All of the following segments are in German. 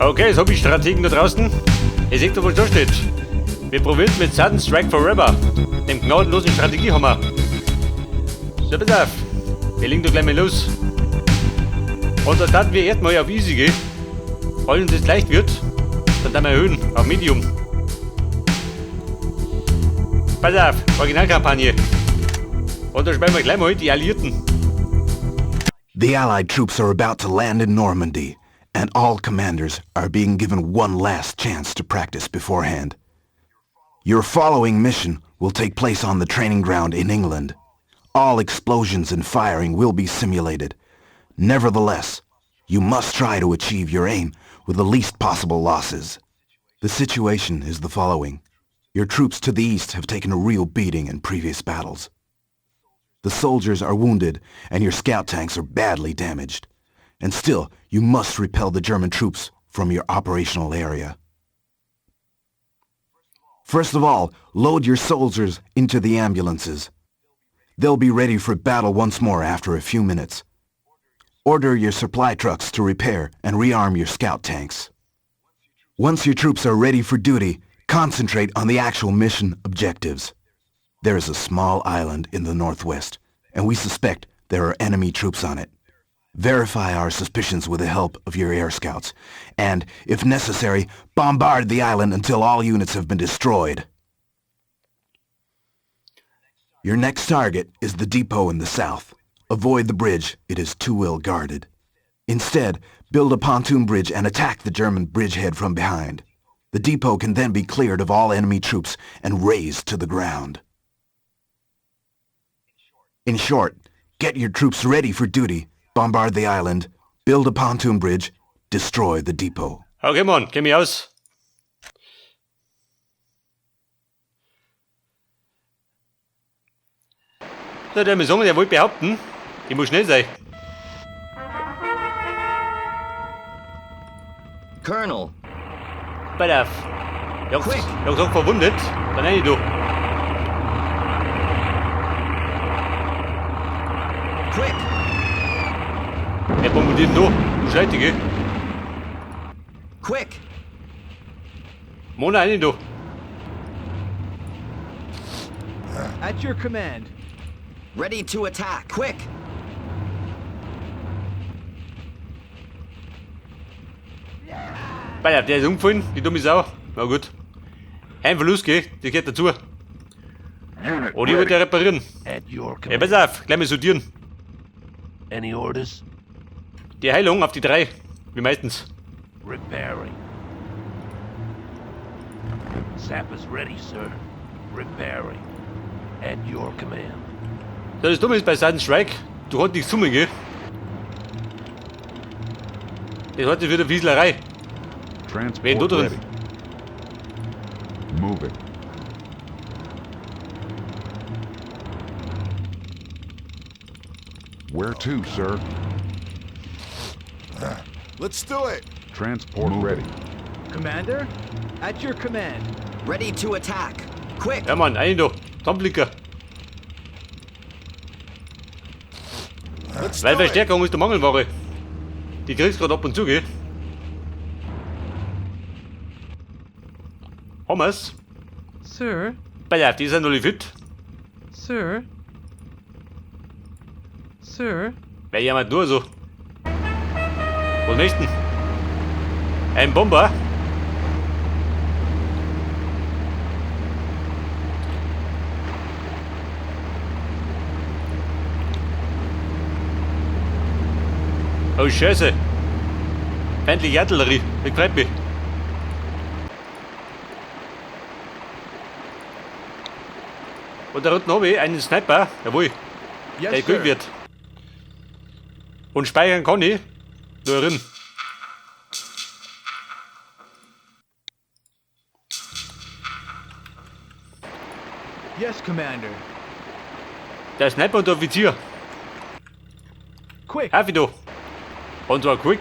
Okay, so wie Strategen da draußen. Ihr seht doch, was da steht. Wir probieren mit Sudden Strike Forever, dem gnadenlosen Strategiehammer. So, pass auf. Wir legen da gleich mal los. Und da starten wir erstmal auf Easy gehen. Falls uns das leicht wird, dann wir erhöhen auf Medium. Pass auf, Originalkampagne. Und da spielen wir gleich mal die Alliierten. The Allied troops are about to land in Normandy, and all commanders are being given one last chance to practice beforehand. Your following mission will take place on the training ground in England. All explosions and firing will be simulated. Nevertheless, you must try to achieve your aim with the least possible losses. The situation is the following. Your troops to the east have taken a real beating in previous battles. The soldiers are wounded, and your scout tanks are badly damaged. And still, you must repel the German troops from your operational area. First of all, load your soldiers into the ambulances. They'll be ready for battle once more after a few minutes. Order your supply trucks to repair and rearm your scout tanks. Once your troops are ready for duty, concentrate on the actual mission objectives. There is a small island in the northwest, and we suspect there are enemy troops on it. Verify our suspicions with the help of your air scouts, and, if necessary, bombard the island until all units have been destroyed. Your next target is the depot in the south. Avoid the bridge, it is too well guarded. Instead, build a pontoon bridge and attack the German bridgehead from behind. The depot can then be cleared of all enemy troops and razed to the ground. In short, get your troops ready for duty, bombard the island, build a pontoon bridge, destroy the depot. Okay, Mann, kenn mich aus. So, der muss sagen, der wollte behaupten, ich muss schnell sein. Colonel. Pass auf. Jungs, Jungs sind verwundet, dann rein du. Quick! Wer bombardiert da? Du Scheitige. Quick! Mona, rein du. At your command. Ready to attack. Quick! Pass auf, der ist umgefallen, die dumme Sau. Na gut. Einfach losgehen, das gehört dazu. Oder ich wollte reparieren. At your Ja, command. pass auf, gleich mal sortieren. Any orders? Die Heilung auf die 3, wie meistens. Repairing. Sap is ready, sir. Repairing. At your command. So, das Dumme ist bei Sudden Strike, du hast nichts summen, gell? Das hat sich wieder Wieselerei. Wen du Transport drin? ready. Moving. Where to, sir? Let's do it. Transport ready. Commander? At your command. Ready to attack. Quick! Ja, Mann, ein da. Zusammenblicker. Let's Weil do it. Verstärkung ist der Mangelware. Die kriegst grad ab und zu, gell? Haben wir's? Sir, Pass auf, die sind alle fit. sir, sir. Weil jemand nur so. Was möchten? Ein Bomber? Oh Scheiße. Feindliche Artillerie. Das freut mich. Und da unten habe ich einen Sniper. Jawohl. Der Yes, gut sir. wird. Und speichern kann ich. Da drin. Yes, Commander. Der Sniper und der Offizier. Quick! Auf da. Und zwar quick.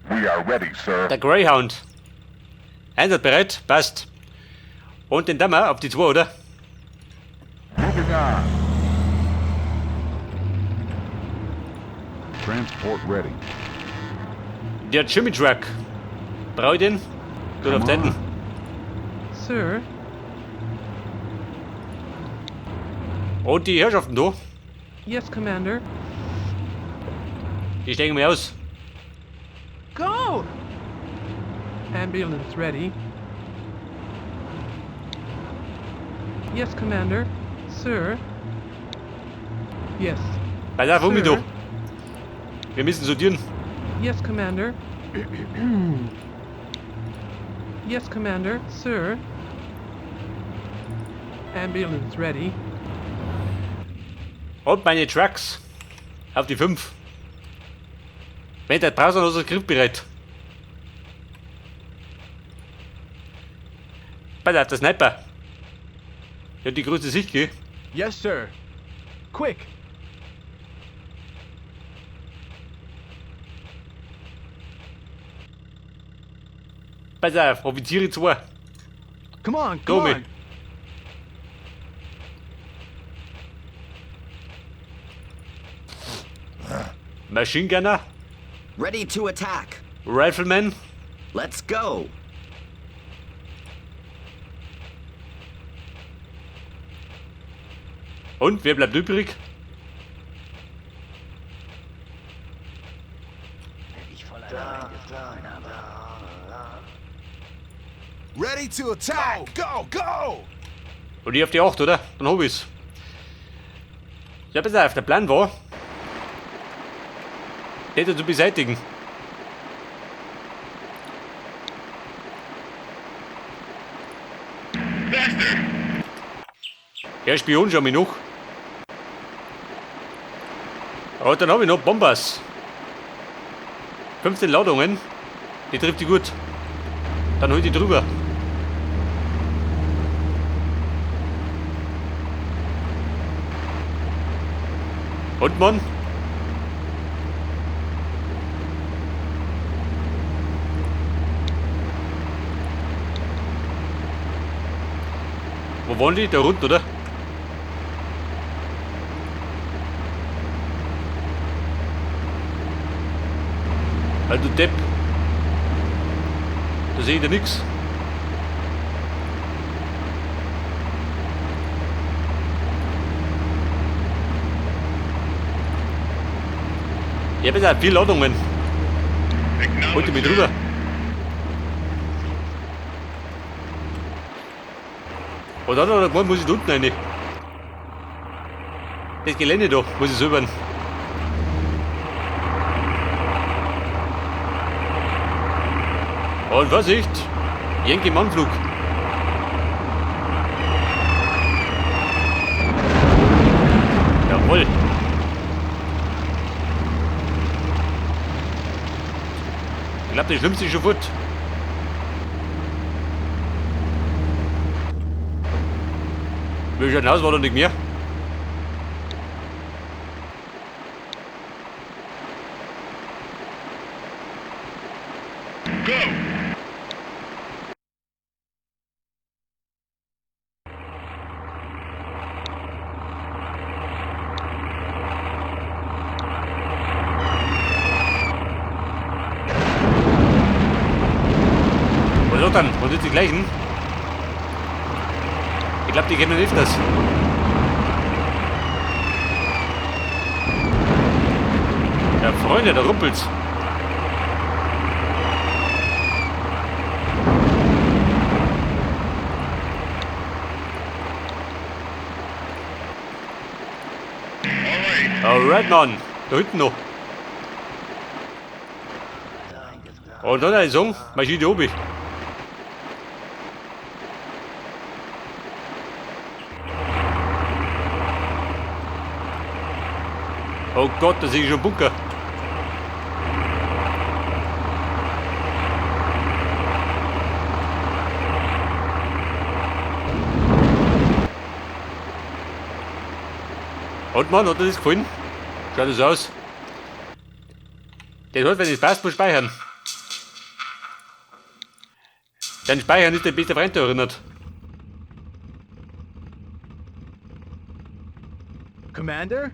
We are ready, sir. Der Greyhound. Einsatz bereit. Passt. Und den Dammer auf die 2, oder? Moving on. Transport ready. Der Jimmy Truck. Brauch ich den? Gut auf Zeiten. Sir, Und die Herrschaften da, yes, Commander. die steigen mir aus. Go! Ambulance ready. Yes, Commander. Sir. Yes. Pass auf, um mich da. Sir. Wir müssen sortieren. Yes, Commander. Yes, Commander. Sir. Ambulance ready. Und meine Trucks. Auf die 5. Wenn der draußen unser Griff bereit. Pass auf, der Sniper. Der hat die große Sicht, gell? Yes, sir. Quick! Pass auf, Offiziere 2. Come on, Go, come me. on! Machine Gunner, Ready to attack. Rifleman, Let's go. und wer bleibt übrig? Ready to attack! Go, go! Und ich auf die 8, oder? Dann hab ich's. Ja, pass auf, der Plan war, den zu beseitigen. Der Spion schau mich noch. Aber dann habe ich noch Bombers. 15 Ladungen. Die trifft die gut. Dann hol ich die drüber. Und Mann? Wo waren die? Da unten, oder? Halt du Depp. Da sehe ich da nix. Ich habe jetzt auch 4 Ladungen. Holte mich drüber. Und dann hat er gemeint, muss ich da unten rein. Das Gelände da, muss ich silbern. Und Vorsicht! Yankee im Anflug. Jawohl. Ich glaube, das Schlimmste ist schon fort. Wie schaut aus, war da nicht mehr? Was auch dann? Was sind die gleichen? Ich glaube, die kennen nicht das. Ja, Freunde, da rumpelt's. Alright, Mann. Da hinten noch. Und dann eine Song, Maschine oben. Oh Gott, da sehe ich schon Bunker. Und Mann, hat dir das gefallen? Schaut das aus. Das heißt, wenn es passt, muss speichern. Dein Speichern ist dein bester Freund da erinnert. Commander?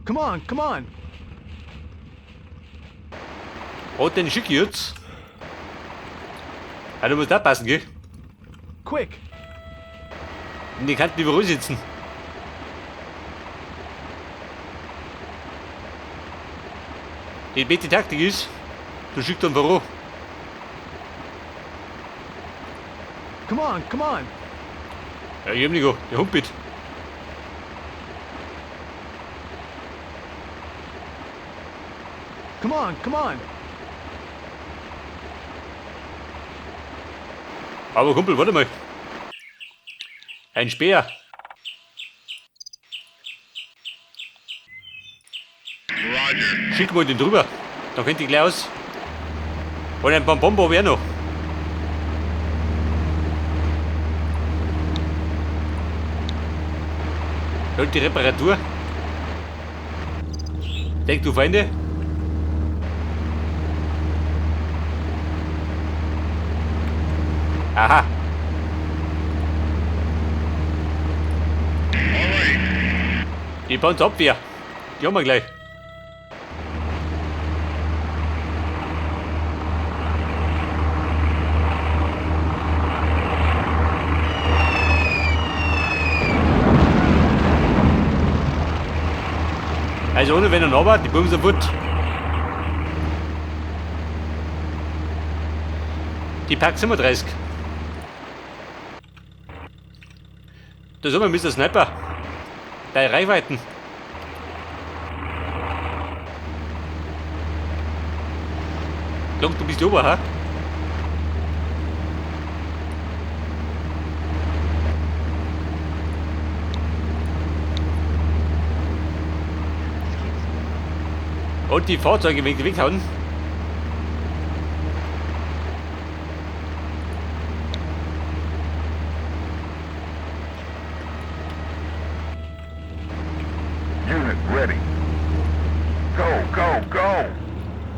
Come on, come on. Und den schicke ich jetzt. Ah, du musst aufpassen, gell? Quick. Und die kannst überall sitzen. Die beste Taktik ist, du schickst dann voran. Come on, come on. Ja, ich hab nicht, der Humpit. Come on, come on. Aber Kumpel, warte mal. Ein Speer. Schick mal den drüber. Dann könnt ihr gleich aus. Und ein Bonbon wäre noch. Halt die Reparatur. Denk du, Feinde. Aha. Die Panzerabwehr. Die haben wir gleich. Also ohne wenn er noch war, die Bums sind gut. Die Pack 37. Da sind wir Mr. Sniper. Bei Reichweiten. Klang, du bist ober, ha? Und die Fahrzeuge weghauen. Unit ready. Go, go, go!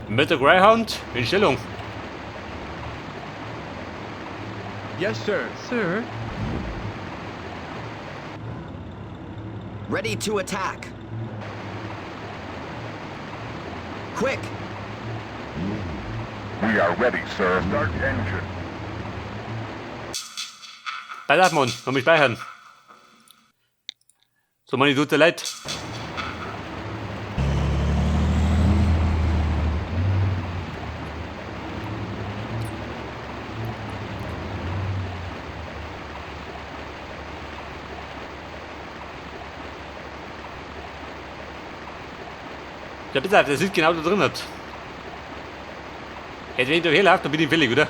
Mit der Greyhound in Stellung. Yes, sir. Sir. Ready to attack. Quick! We are ready, sir. Start engine. Bei Mann, komm ich speichern. So, meine tut dir leid. Ja, bitte, das ist genau da drin. Jetzt, wenn ich da herlaufe, dann bin ich fällig, oder?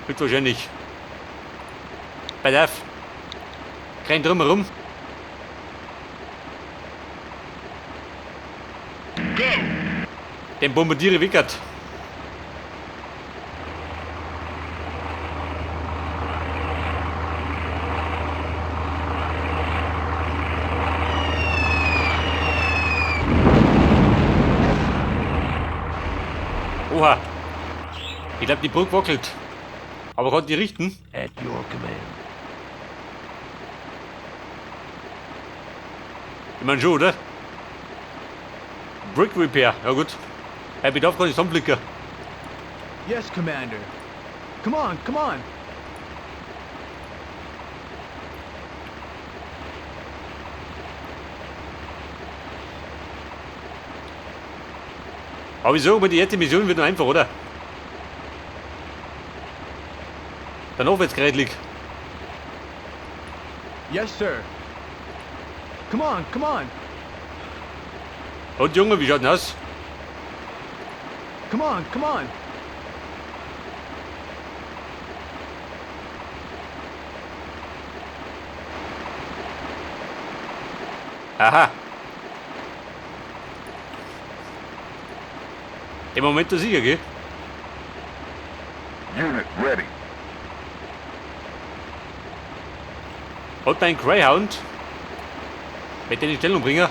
Wird wahrscheinlich. Pass auf. Kein drumherum. Den bombardiere Wickert. Oha. Ich glaube, die Brücke wackelt. Aber kann die richten? At your command. Ich meine schon, oder? Brick Repair. Ja gut. Bei Bedarf kann ich zusammenblicken. Yes, Commander. Come on, come on. Aber wieso? Aber die erste Mission wird noch einfach, oder? Dann Aufwärtsgerät liegt. Yes, sir. Come on, come on. Und Junge, wie schaut denn aus? Come on, come on. Aha. Im Moment der Sieger, gell? Unit ready. Und mein Greyhound. Mit den in Stellung bringen.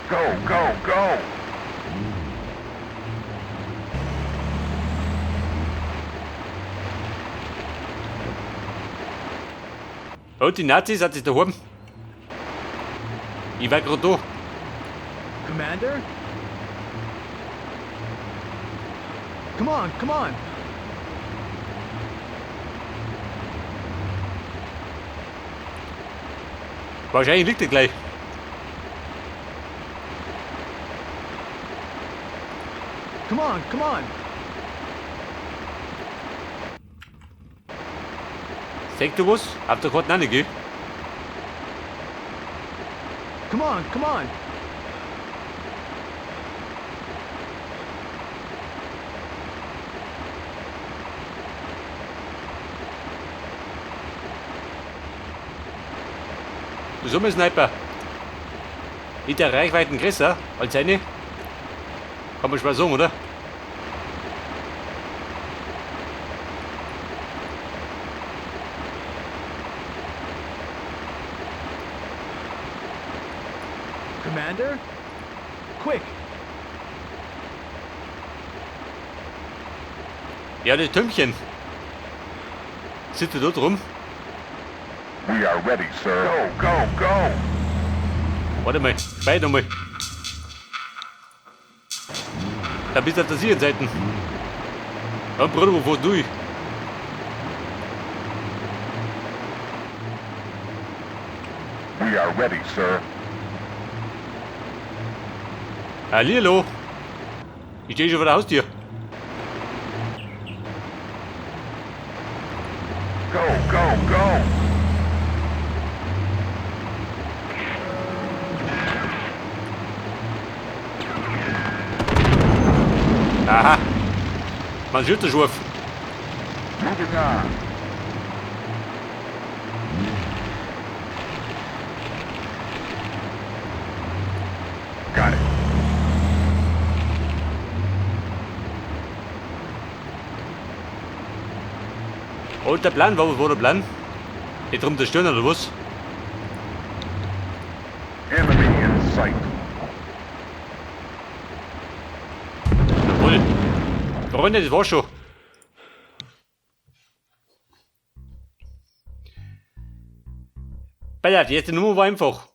Go, go, go! Und die Nazis hat sich daheim. Ich war gerade da. Commander? Come on, come on. Wahrscheinlich liegt er gleich. Come on, come on. Sagt du was? Habt ihr gerade nicht, gell? Come on, come on. Du so ein Sniper. Nicht der Reichweiten größer als seine. Kann man schon mal sagen, oder? Commander? Quick. Ja, das Tümpchen. Sitzt er dort rum? We are ready, sir. Go, go, go! Warte mal, beide mal. Da bist du auf der sicheren Seite. Ja, Bruder, wo fährst du? We are ready, sir. Hallihallo. Ich stehe schon vor der Haustür. Go, go, go! Aha. Man schützt schon auf. Moving on. Got it. Und der Plan, was war der Plan? Nicht drum zerstören oder was? Enemy in sight. Jawohl. Freunde, das war schon. Pass auf, die erste Nummer war einfach.